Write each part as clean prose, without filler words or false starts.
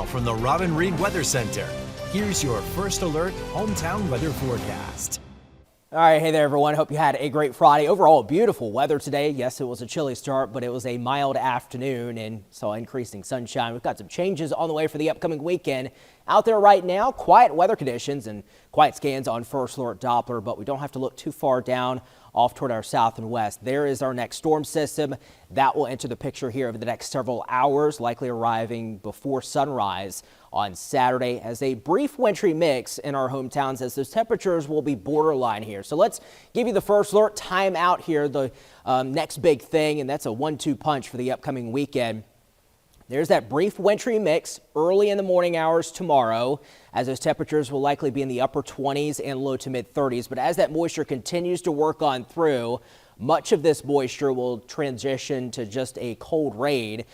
Now from the Robin Reed Weather Center, here's your first alert hometown weather forecast. All right, hey there everyone. Hope you had a great Friday. Overall, beautiful weather today. Yes, it was a chilly start, but it was a mild afternoon and saw increasing sunshine. We've got some changes on the way for the upcoming weekend. Out there right now, quiet weather conditions and quiet scans on first alert Doppler, but we don't have to look too far down off toward our south and west. There is our next storm system that will enter the picture here over the next several hours, likely arriving before sunrise on Saturday as a brief wintry mix in our hometowns as those temperatures will be borderline here. So let's give you the first alert time out here, the next big thing, and that's a 1-2 punch for the upcoming weekend. There's that brief wintry mix early in the morning hours tomorrow, as those temperatures will likely be in the upper 20s and low to mid 30s. But as that moisture continues to work on through, much of this moisture will transition to just a cold rain,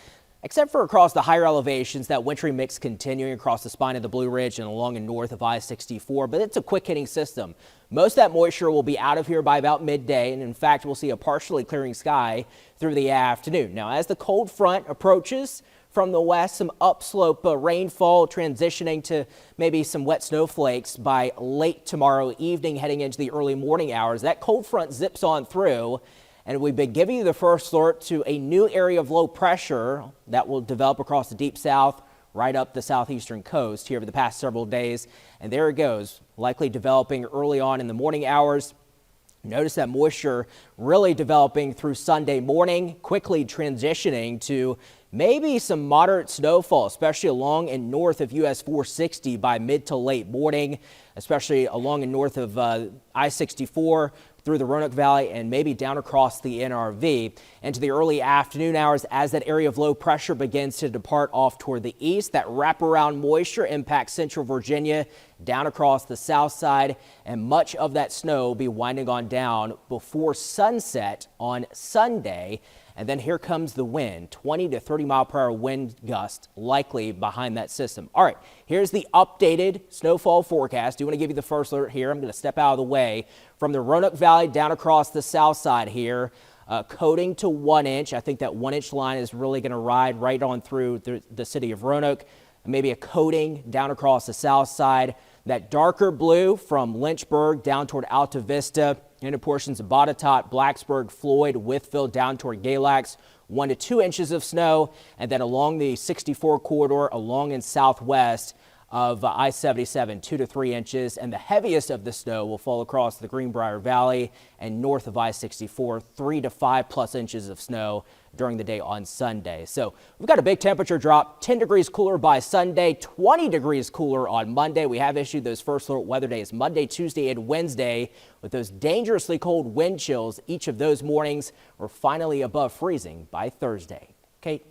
except for across the higher elevations, that wintry mix continuing across the spine of the Blue Ridge and along and north of I-64. But it's a quick hitting system. Most of that moisture will be out of here by about midday, and in fact, we'll see a partially clearing sky through the afternoon. Now, as the cold front approaches from the west, some upslope rainfall transitioning to maybe some wet snowflakes by late tomorrow evening heading into the early morning hours. That cold front zips on through, and we've been giving you the first alert to a new area of low pressure that will develop across the deep south right up the southeastern coast here over the past several days. And there it goes, likely developing early on in the morning hours. Notice that moisture really developing through Sunday morning, quickly transitioning to maybe some moderate snowfall, especially along and north of US 460 by mid to late morning, especially along and north of I-64 through the Roanoke Valley and maybe down across the NRV into the early afternoon hours as that area of low pressure begins to depart off toward the east. That wraparound moisture impacts central Virginia down across the south side, and much of that snow will be winding on down before sunset on Sunday. And then here comes the wind, 20 to 30 mile per hour wind gust likely behind that system. All right, here's the updated snowfall forecast. Do want to give you the first alert here. I'm going to step out of the way from the Roanoke Valley down across the south side here, coating to 1 inch. I think that 1 inch line is really going to ride right on through the city of Roanoke. Maybe a coating down across the south side. That darker blue from Lynchburg down toward Alta Vista into portions of Botetourt, Blacksburg, Floyd, Wytheville down toward Galax, 1 to 2 inches of snow. And then along the 64 corridor along and southwest of I-77, 2 to 3 inches. And the heaviest of the snow will fall across the Greenbrier Valley and north of I-64, 3 to 5 plus inches of snow during the day on Sunday. So we've got a big temperature drop, 10 degrees cooler by Sunday, 20 degrees cooler on Monday. We have issued those first alert weather days Monday, Tuesday, and Wednesday with those dangerously cold wind chills. Each of those mornings were finally above freezing by Thursday. Kate.